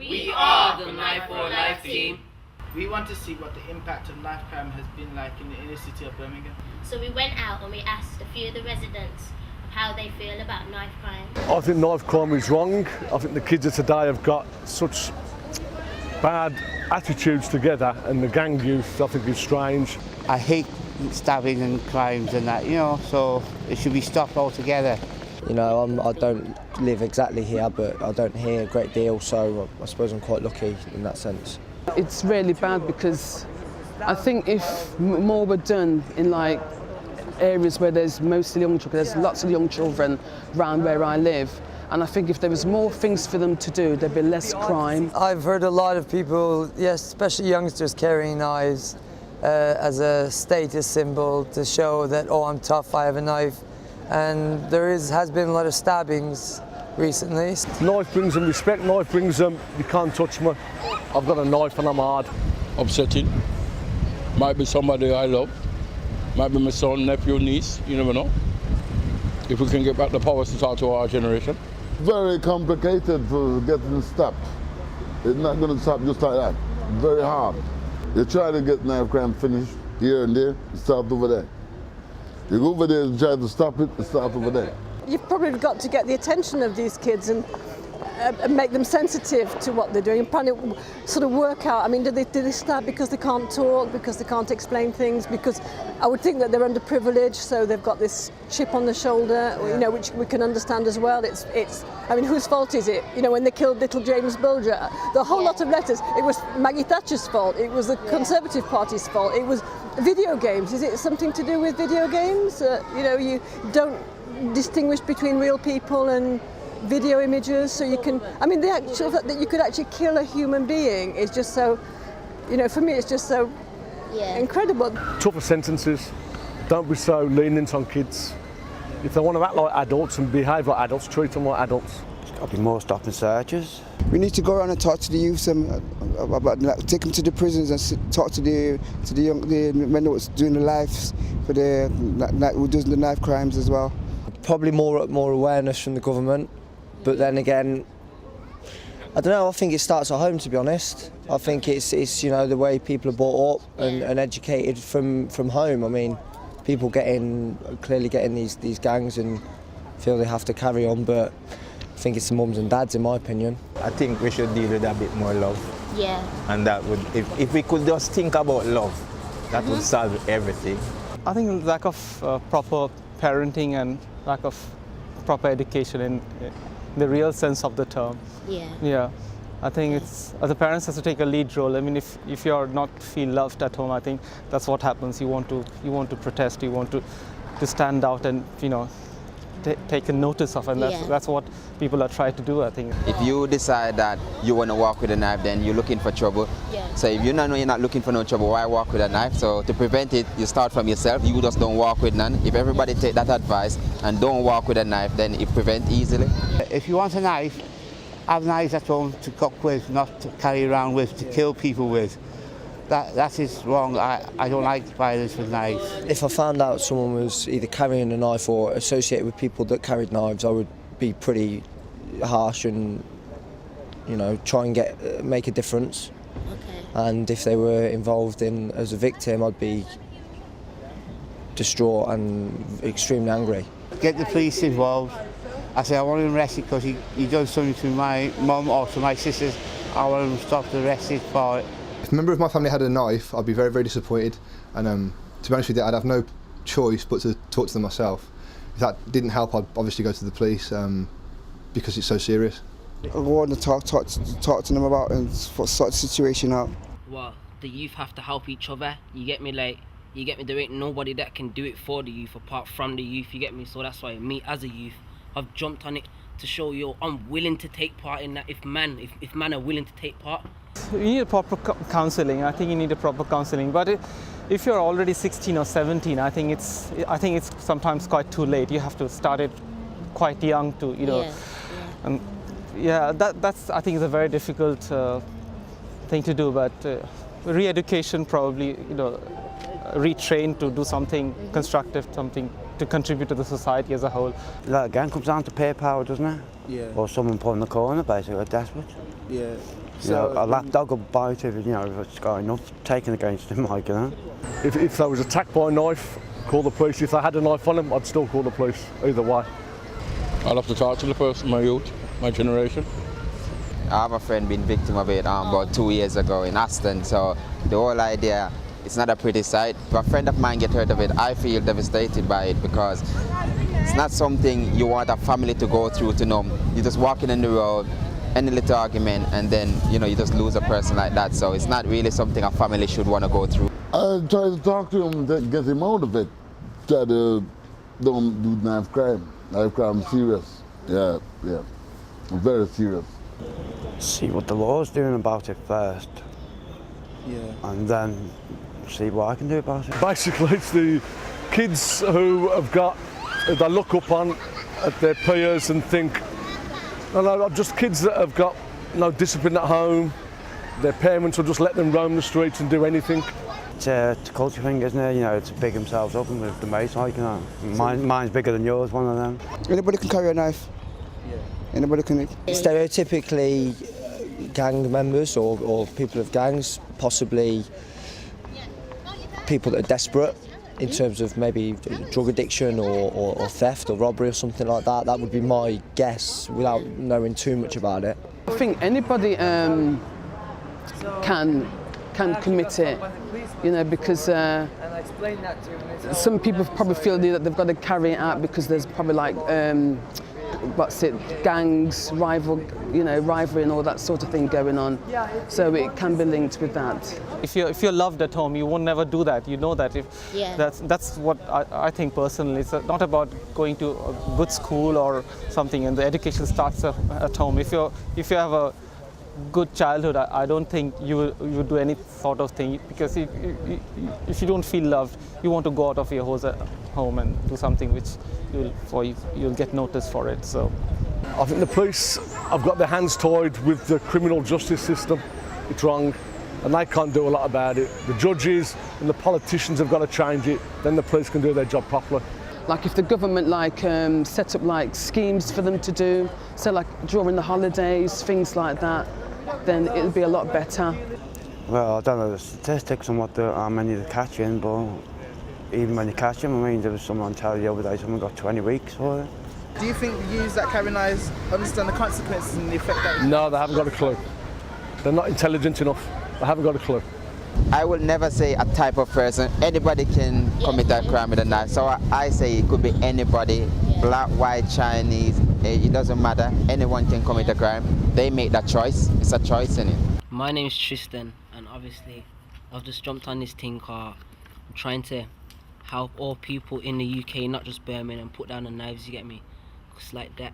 We are the Knife for Life team. We want to see what the impact of knife crime has been like in the inner city of Birmingham. So we went out and we asked a few of the residents how they feel about knife crime. I think knife crime is wrong. I think the kids of today have got such bad attitudes together, and the gang youth I think is strange. I hate stabbing and crimes and that, so it should be stopped altogether. I don't live exactly here, but I don't hear a great deal, so I suppose I'm quite lucky in that sense. It's really bad because I think if more were done in areas where there's mostly young children, there's lots of young children around where I live, and I think if there was more things for them to do, there'd be less crime. I've heard a lot of people, yes, especially youngsters, carrying knives as a status symbol to show that, oh, I'm tough, I have a knife. And has been a lot of stabbings recently. Knife brings them respect, knife brings them, you can't touch me, I've got a knife and I'm hard. Upsetting. Might be somebody I love, might be my son, nephew, niece, you never know. If we can get back the power to talk to our generation. Very complicated for getting stopped. It's not going to stop just like that. Very hard. You try to get knife crime finished here and there, it stops over there. You go over there and try to stop it, it stops over there. You've probably got to get the attention of these kids and make them sensitive to what they're doing and trying to sort of work out. I mean, do they stab because they can't talk, because they can't explain things? Because I would think that they're underprivileged, so they've got this chip on the shoulder, which we can understand as well. I mean, whose fault is it? When they killed little James Bulger, the whole lot of letters, it was Maggie Thatcher's fault, it was the Conservative Party's fault, it was video games. Is it something to do with video games? You don't distinguish between real people and video images, so you can, the actual fact that you could actually kill a human being is just so, for me it's just so incredible. Tougher sentences, don't be so lenient on kids. If they want to act like adults and behave like adults, treat them like adults. There's got to be more stop and searches. We need to go around and talk to the youth about take them to the prisons and talk to the men who's doing the lives for who does the knife crimes as well. Probably more awareness from the government. But then again, I don't know, I think it starts at home, to be honest. I think it's the way people are brought up and educated from home. I mean, people clearly getting these gangs and feel they have to carry on, but I think it's the mums and dads, in my opinion. I think we should deal with a bit more love. Yeah. And that would, if we could just think about love, that would solve everything. I think lack of proper parenting and lack of proper education in the real sense of the term. Yeah. I think the parents have to take a lead role. I mean, if you're not feel loved at home, I think that's what happens. You want to protest. You want to stand out and take a notice of it. And that's what people are trying to do, I think. If you decide that you want to walk with a knife, then you're looking for trouble. So if you know you're not looking for no trouble, why walk with a knife? So to prevent it, you start from yourself. You just don't walk with none. If everybody take that advice and don't walk with a knife, then it prevents easily. If you want a knife, have knives at home to cook with, not to carry around with, to kill people with. That is wrong. I don't like violence with knives. If I found out someone was either carrying a knife or associated with people that carried knives, I would be pretty harsh and, try and make a difference. Okay. And if they were involved as a victim, I'd be distraught and extremely angry. Get the police involved. I say I want him arrested because he done something to my mum or to my sisters. I want him stopped and arrested for it. If a member of my family had a knife, I'd be very, very disappointed, and to be honest with you, I'd have no choice but to talk to them myself. If that didn't help, I'd obviously go to the police because it's so serious. I want to talk to them about and sort the situation out. Well, the youth have to help each other, you get me? There ain't nobody that can do it for the youth apart from the youth, you get me? So that's why me as a youth, I've jumped on it to show I'm willing to take part in that if man are willing to take part. You need a proper counselling. I think you need a proper counselling. But if you're already 16 or 17, I think it's sometimes quite too late. You have to start it quite young to And that's I think is a very difficult thing to do. But re-education probably retrain to do something constructive, something to contribute to the society as a whole. Again, comes down to pay power, doesn't it? Yeah. Or someone pulling the corner, basically, desperate. Yeah. I'll go bite if it's got enough taken against him, like, you know. If I was attacked by a knife, call the police. If I had a knife on him, I'd still call the police. Either way. I'll have to talk to the person, my youth, my generation. I have a friend been victim of it about 2 years ago in Aston, so the whole idea, it's not a pretty sight. If a friend of mine get hurt of it, I feel devastated by it because it's not something you want a family to go through to know. You're just walking in the road, any little argument, and then you just lose a person like that. So it's not really something a family should want to go through. I try to talk to him to get him out of it. Try to don't do knife crime. Knife crime is serious. Yeah. Very serious. See what the law's doing about it first. Yeah. And then see what I can do about it. Basically, it's the kids who they look up on at their peers and think, just kids that have got no discipline at home. Their parents will just let them roam the streets and do anything. It's a culture thing, isn't it? To big themselves up and with the mates, like, Mine's bigger than yours, one of them. Anybody can carry a knife. Anybody can. Stereotypically, gang members or people of gangs, possibly people that are desperate in terms of maybe drug addiction or theft or robbery or something like that. That would be my guess without knowing too much about it. I think anybody can commit it, because some people probably feel that they've got to carry it out because there's probably like gangs, rivalry and all that sort of thing going on. So it can be linked with that. If you're loved at home, you won't never do that. You know that. That's what I think personally. It's not about going to a good school or something, and the education starts at home. If you have a good childhood, I don't think you would do any sort of thing, because if you don't feel loved, you want to go out of your home and do something which you'll get noticed for it. So I think the police have got their hands tied with the criminal justice system. It's wrong, and they can't do a lot about it. The judges and the politicians have got to change it, then the police can do their job properly. Like if the government set up schemes for them to do, so like during the holidays, things like that, then it'll be a lot better. Well, I don't know the statistics on how many they're catching, but even when you catch them, there was someone telling the other day someone got 20 weeks for it. Do you think the youths that carry knives understand the consequences and the effect that? No, they haven't got a clue. They're not intelligent enough. They haven't got a clue. I will never say a type of person. Anybody can commit a crime with a knife. So I say it could be anybody, black, white, Chinese, it doesn't matter. Anyone can commit a crime. They make that choice. It's a choice in it. My name's Tristan, and obviously I've just jumped on this thing car. I'm trying to help all people in the UK, not just Birmingham, put down the knives, you get me? It's like that.